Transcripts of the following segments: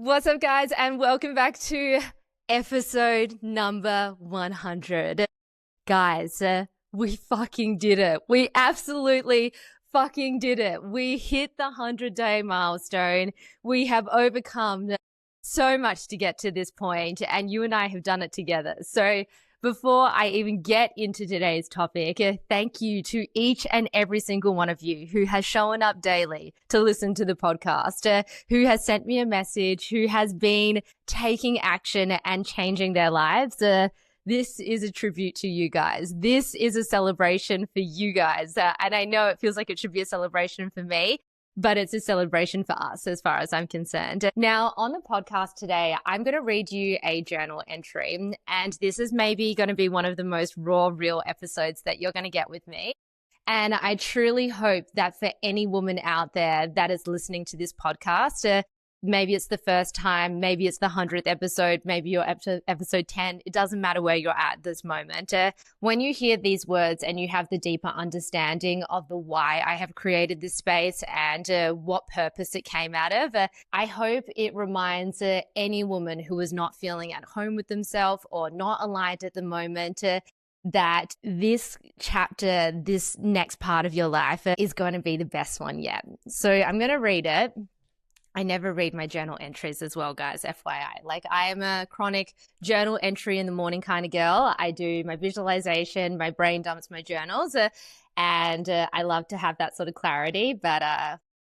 What's up, guys, and welcome back to episode number 100. Guys, we fucking did it. We absolutely fucking did it. We hit the 100-day milestone. We have overcome so much to get to this point, and you and I have done it together. So before I even get into today's topic, thank you to each and every single one of you who has shown up daily to listen to the podcast, who has sent me a message, who has been taking action and changing their lives. This is a tribute to you guys. This is a celebration for you guys. And I know it feels like it should be a celebration for me, but it's a celebration for us as far as I'm concerned. Now, on the podcast today, I'm going to read you a journal entry, and this is maybe going to be one of the most raw, real episodes that you're going to get with me. And I truly hope that for any woman out there that is listening to this podcast, maybe it's the first time, maybe it's the 100th episode, maybe you're episode 10. It doesn't matter where you're at this moment. When you hear these words and you have the deeper understanding of the why I have created this space and what purpose it came out of, I hope it reminds any woman who is not feeling at home with themselves or not aligned at the moment that this chapter, this next part of your life is going to be the best one yet. So I'm going to read it. I never read my journal entries as well, guys, FYI. Like, I am a chronic journal entry in the morning kind of girl. I do my visualization, my brain dumps my journals, and I love to have that sort of clarity. But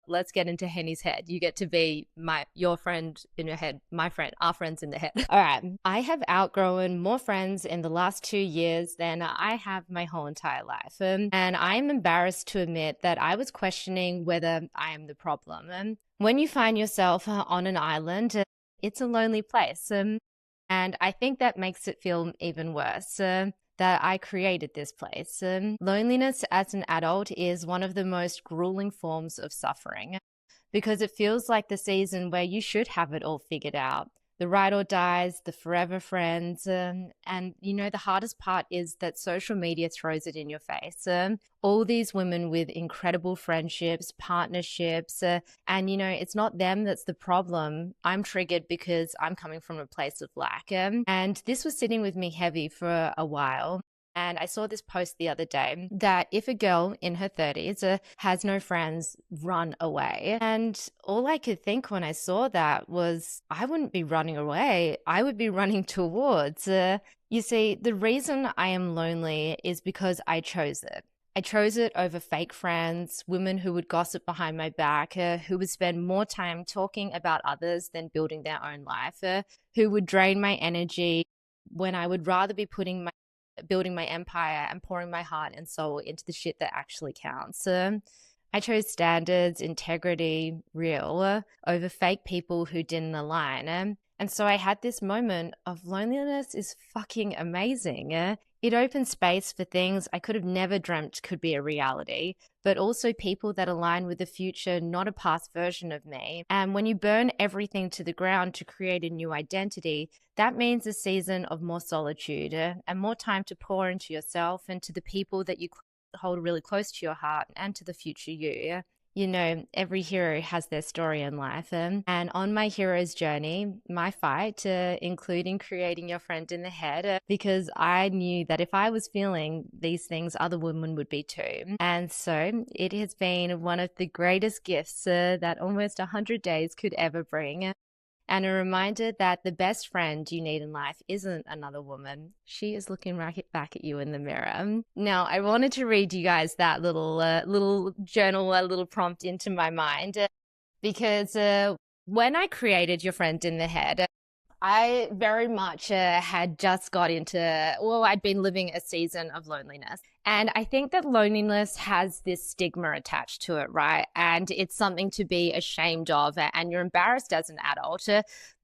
let's get into Henny's head. You get to be your friend in your head, my friend, our friends in the head. All right. I have outgrown more friends in the last 2 years than I have my whole entire life. And I am embarrassed to admit that I was questioning whether I am the problem. When you find yourself on an island, it's a lonely place. And I think that makes it feel even worse that I created this place. Loneliness as an adult is one of the most grueling forms of suffering because it feels like the season where you should have it all figured out. The ride or dies, the forever friends, and you know, the hardest part is that social media throws it in your face. All these women with incredible friendships, partnerships, and you know, it's not them that's the problem. I'm triggered because I'm coming from a place of lack. And this was sitting with me heavy for a while. And I saw this post the other day that if a girl in her 30s has no friends, run away. And all I could think when I saw that was I wouldn't be running away. I would be running towards. You see, the reason I am lonely is because I chose it. I chose it over fake friends, women who would gossip behind my back, who would spend more time talking about others than building their own life, who would drain my energy when I would rather be building my empire and pouring my heart and soul into the shit that actually counts. I chose standards, integrity, real, over fake people who didn't align. And so I had this moment of loneliness is fucking amazing. It opened space for things I could have never dreamt could be a reality, but also people that align with the future, not a past version of me. And when you burn everything to the ground to create a new identity, that means a season of more solitude and more time to pour into yourself and to the people that you hold really close to your heart and to the future you. You know, every hero has their story in life. And on my hero's journey, my fight, including creating your friend in the head, because I knew that if I was feeling these things, other women would be too. And so it has been one of the greatest gifts that almost 100 days could ever bring. And a reminder that the best friend you need in life isn't another woman. She is looking right back at you in the mirror. Now, I wanted to read you guys that little journal, a little prompt into my mind, because when I created Your Friend in the Head, I very much had just got into, I'd been living a season of loneliness. And I think that loneliness has this stigma attached to it, right? And it's something to be ashamed of, and you're embarrassed as an adult.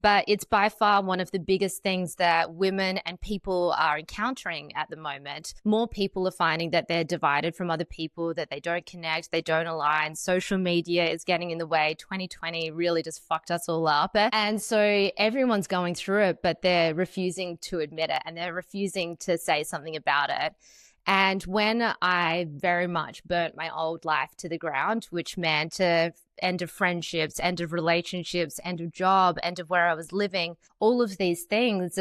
But it's by far one of the biggest things that women and people are encountering at the moment. More people are finding that they're divided from other people, that they don't connect, they don't align. Social media is getting in the way. 2020 really just fucked us all up. And so everyone's going through it, but they're refusing to admit it and they're refusing to say something about it. And when I very much burnt my old life to the ground, which meant end of friendships, end of relationships, end of job, end of where I was living, all of these things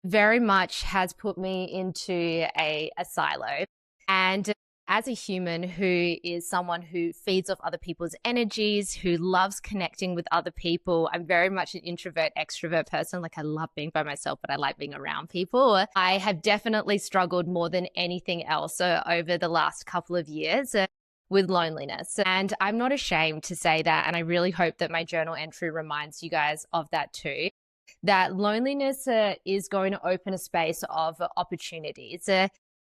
very much has put me into a silo. And as a human who is someone who feeds off other people's energies, who loves connecting with other people, I'm very much an introvert, extrovert person. Like I love being by myself, but I like being around people. I have definitely struggled more than anything else over the last couple of years with loneliness. And I'm not ashamed to say that. And I really hope that my journal entry reminds you guys of that too. That loneliness is going to open a space of opportunities.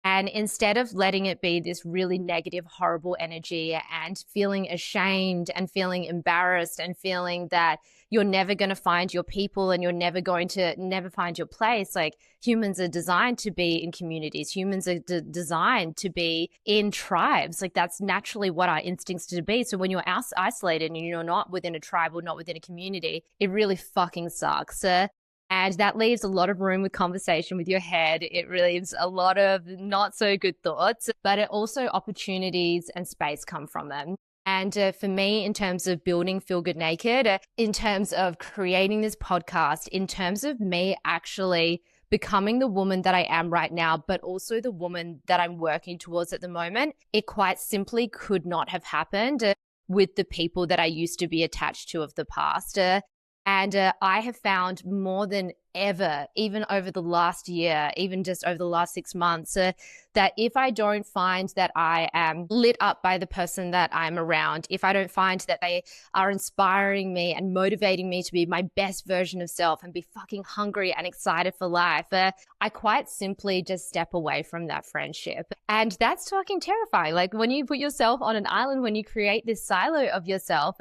And instead of letting it be this really negative, horrible energy and feeling ashamed and feeling embarrassed and feeling that you're never going to find your people and you're never going to find your place, like humans are designed to be in communities. Humans are designed to be in tribes. Like that's naturally what our instincts to be. So when you're isolated and you're not within a tribe or not within a community, it really fucking sucks. And that leaves a lot of room with conversation with your head. It leaves a lot of not so good thoughts, but it also opportunities and space come from them. And for me, in terms of building Feel Good Naked, in terms of creating this podcast, in terms of me actually becoming the woman that I am right now, but also the woman that I'm working towards at the moment, it quite simply could not have happened with the people that I used to be attached to of the past. And I have found more than ever, even over the last year, even just over the last 6 months, that if I don't find that I am lit up by the person that I'm around, if I don't find that they are inspiring me and motivating me to be my best version of self and be fucking hungry and excited for life, I quite simply just step away from that friendship. And that's fucking terrifying. Like when you put yourself on an island, when you create this silo of yourself,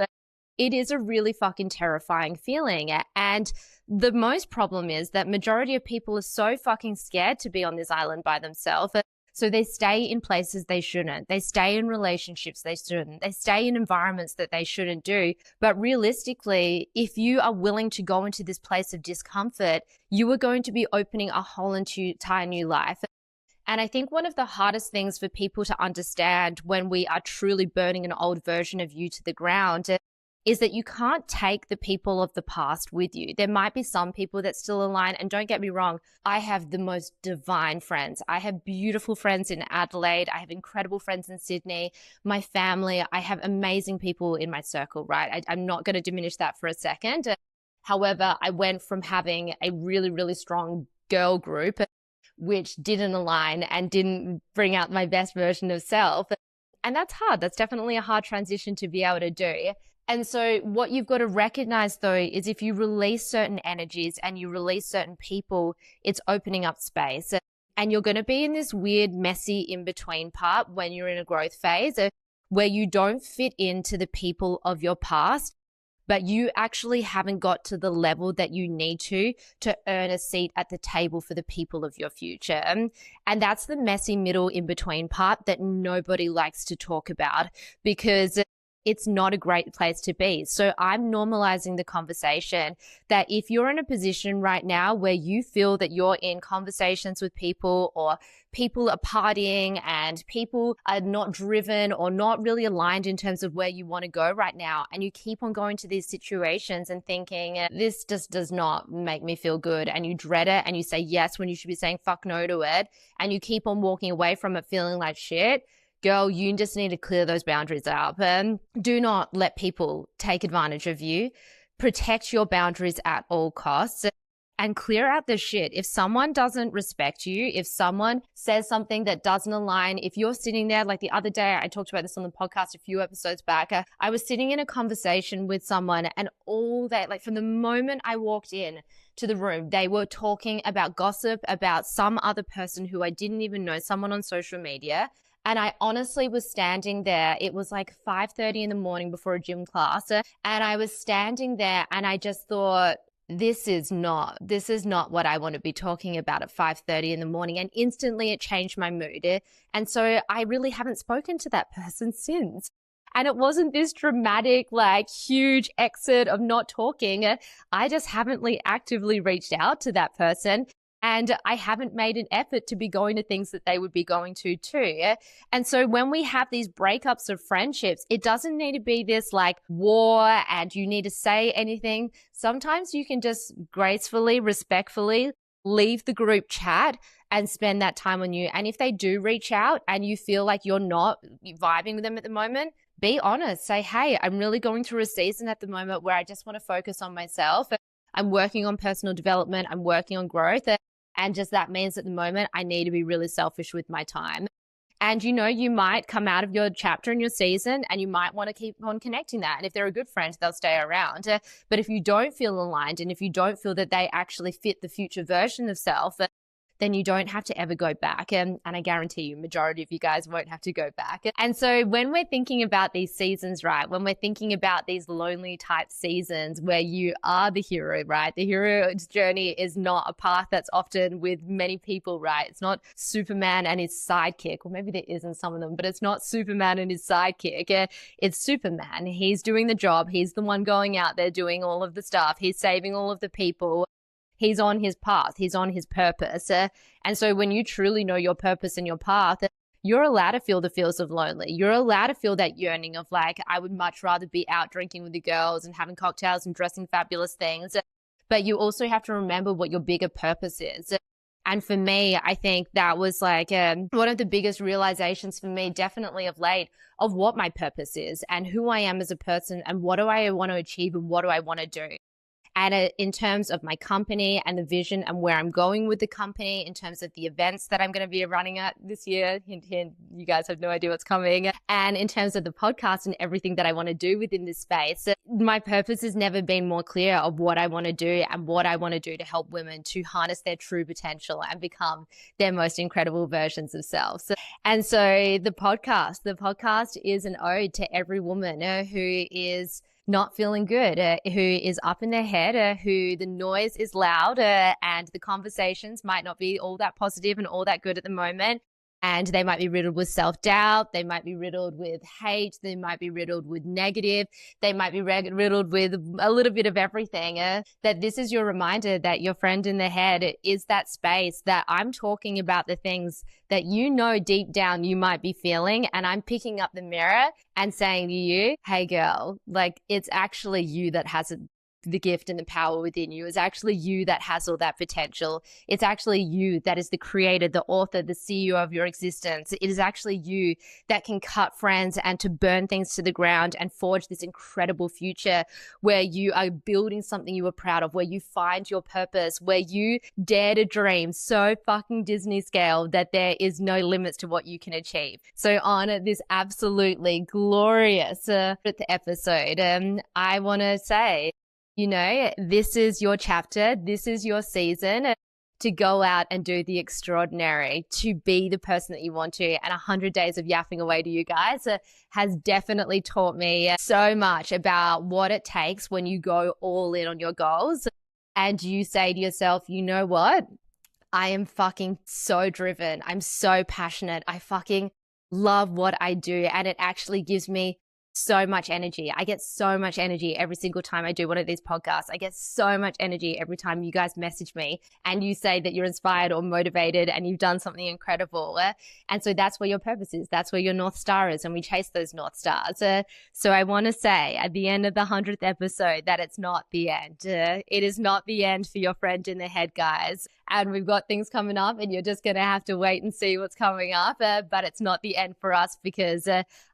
it is a really fucking terrifying feeling. And the most problem is that majority of people are so fucking scared to be on this island by themselves. So they stay in places they shouldn't. They stay in relationships they shouldn't. They stay in environments that they shouldn't do. But realistically, if you are willing to go into this place of discomfort, you are going to be opening a whole entire new life. And I think one of the hardest things for people to understand when we are truly burning an old version of you to the ground is that you can't take the people of the past with you. There might be some people that still align, and don't get me wrong, I have the most divine friends. I have beautiful friends in Adelaide. I have incredible friends in Sydney. My family, I have amazing people in my circle, right? I'm not going to diminish that for a second. However, I went from having a really, really strong girl group, which didn't align and didn't bring out my best version of self. And that's hard. That's definitely a hard transition to be able to do. And so what you've got to recognize though, is if you release certain energies and you release certain people, it's opening up space. And you're going to be in this weird, messy in-between part when you're in a growth phase where you don't fit into the people of your past, but you actually haven't got to the level that you need to earn a seat at the table for the people of your future. And that's the messy middle in-between part that nobody likes to talk about because it's not a great place to be. So I'm normalizing the conversation that if you're in a position right now where you feel that you're in conversations with people or people are partying and people are not driven or not really aligned in terms of where you want to go right now, and you keep on going to these situations and thinking, this just does not make me feel good, and you dread it and you say yes when you should be saying fuck no to it, and you keep on walking away from it feeling like shit, girl, you just need to clear those boundaries up. Do not let people take advantage of you. Protect your boundaries at all costs and clear out the shit. If someone doesn't respect you, if someone says something that doesn't align, if you're sitting there, like the other day, I talked about this on the podcast a few episodes back, I was sitting in a conversation with someone and all that, like from the moment I walked in to the room, they were talking about gossip about some other person who I didn't even know, someone on social media. And I honestly was standing there. It was like 5:30 in the morning before a gym class. And I was standing there and I just thought, this is not what I want to be talking about at 5:30 in the morning. And instantly it changed my mood. And so I really haven't spoken to that person since. And it wasn't this dramatic, like huge exit of not talking. I just haven't actively reached out to that person. And I haven't made an effort to be going to things that they would be going to too. Yeah? And so when we have these breakups of friendships, it doesn't need to be this like war and you need to say anything. Sometimes you can just gracefully, respectfully leave the group chat and spend that time on you. And if they do reach out and you feel like you're not vibing with them at the moment, be honest. Say, hey, I'm really going through a season at the moment where I just want to focus on myself. I'm working on personal development. I'm working on growth. And just that means at the moment, I need to be really selfish with my time. And, you might come out of your chapter in your season and you might want to keep on connecting that. And if they're a good friend, they'll stay around. But if you don't feel aligned and if you don't feel that they actually fit the future version of self, then you don't have to ever go back. And I guarantee you, majority of you guys won't have to go back. And so when we're thinking about these seasons, right, when we're thinking about these lonely type seasons where you are the hero, right, the hero's journey is not a path that's often with many people, right? It's not Superman and his sidekick, or maybe there isn't some of them, but it's not Superman and his sidekick. It's Superman. He's doing the job. He's the one going out there doing all of the stuff. He's saving all of the people. He's on his path. He's on his purpose. And so when you truly know your purpose and your path, you're allowed to feel the feels of lonely. You're allowed to feel that yearning of like, I would much rather be out drinking with the girls and having cocktails and dressing fabulous things. But you also have to remember what your bigger purpose is. And for me, I think that was like one of the biggest realizations for me, definitely of late, of what my purpose is and who I am as a person and what do I want to achieve and what do I want to do. And in terms of my company and the vision and where I'm going with the company, in terms of the events that I'm going to be running at this year, hint, hint, you guys have no idea what's coming. And in terms of the podcast and everything that I want to do within this space, my purpose has never been more clear of what I want to do and what I want to do to help women to harness their true potential and become their most incredible versions of selves. And so the podcast is an ode to every woman who is not feeling good, who is up in their head, who the noise is loud and the conversations might not be all that positive and all that good at the moment. And they might be riddled with self-doubt. They might be riddled with hate. They might be riddled with negative. They might be riddled with a little bit of everything. That this is your reminder that your friend in the head is that space that I'm talking about the things that deep down you might be feeling. And I'm picking up the mirror and saying to you, hey girl, like it's actually you that has the gift and the power within you. Is actually you that has all that potential. It's actually you that is the creator, the author, the CEO of your existence. It is actually you that can cut friends and to burn things to the ground and forge this incredible future where you are building something you are proud of, where you find your purpose, where you dare to dream so fucking Disney scale that there is no limits to what you can achieve. So on this absolutely glorious episode, I want to say, this is your chapter. This is your season to go out and do the extraordinary, to be the person that you want to. And 100 days of yapping away to you guys has definitely taught me so much about what it takes when you go all in on your goals and you say to yourself, you know what? I am fucking so driven. I'm so passionate. I fucking love what I do. And it actually gives me so much energy. I get so much energy every single time I do one of these podcasts. I get so much energy every time you guys message me and you say that you're inspired or motivated and you've done something incredible. And so that's where your purpose is. That's where your North Star is. And we chase those North Stars. So I want to say at the end of the 100th episode that it's not the end. It is not the end for your friend in the head, guys. And we've got things coming up and you're just going to have to wait and see what's coming up. But it's not the end for us because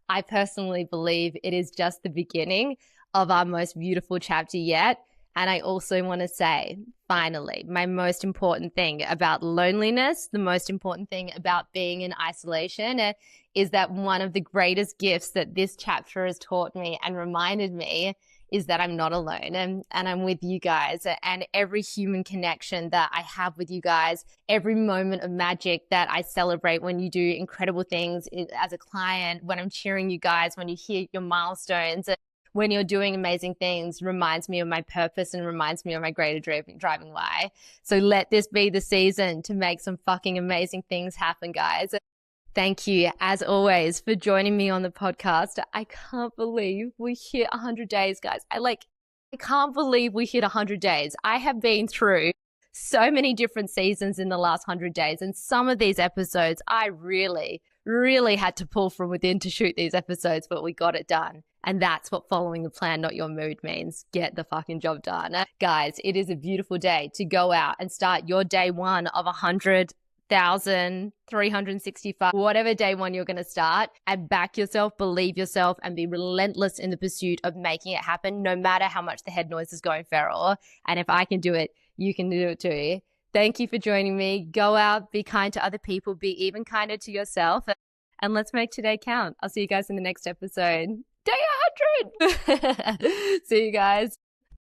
I personally believe it is just the beginning of our most beautiful chapter yet. And I also want to say, finally, my most important thing about loneliness, the most important thing about being in isolation is that one of the greatest gifts that this chapter has taught me and reminded me is that I'm not alone and I'm with you guys. And every human connection that I have with you guys, every moment of magic that I celebrate when you do incredible things as a client, when I'm cheering you guys, when you hear your milestones, when you're doing amazing things, reminds me of my purpose and reminds me of my greater driving why. So let this be the season to make some fucking amazing things happen, guys. Thank you, as always, for joining me on the podcast. I can't believe we hit 100 days, guys. I can't believe we hit 100 days. I have been through so many different seasons in the last 100 days. And some of these episodes, I really, really had to pull from within to shoot these episodes, but we got it done. And that's what following the plan, not your mood means. Get the fucking job done. Guys, it is a beautiful day to go out and start your day one of 100,365, whatever day one you're going to start, and back yourself, believe yourself, and be relentless in the pursuit of making it happen, no matter how much the head noise is going feral. And if I can do it, you can do it too. Thank you for joining me. Go out, be kind to other people, be even kinder to yourself, and let's make today count. I'll see you guys in the next episode. Day 100. See you guys.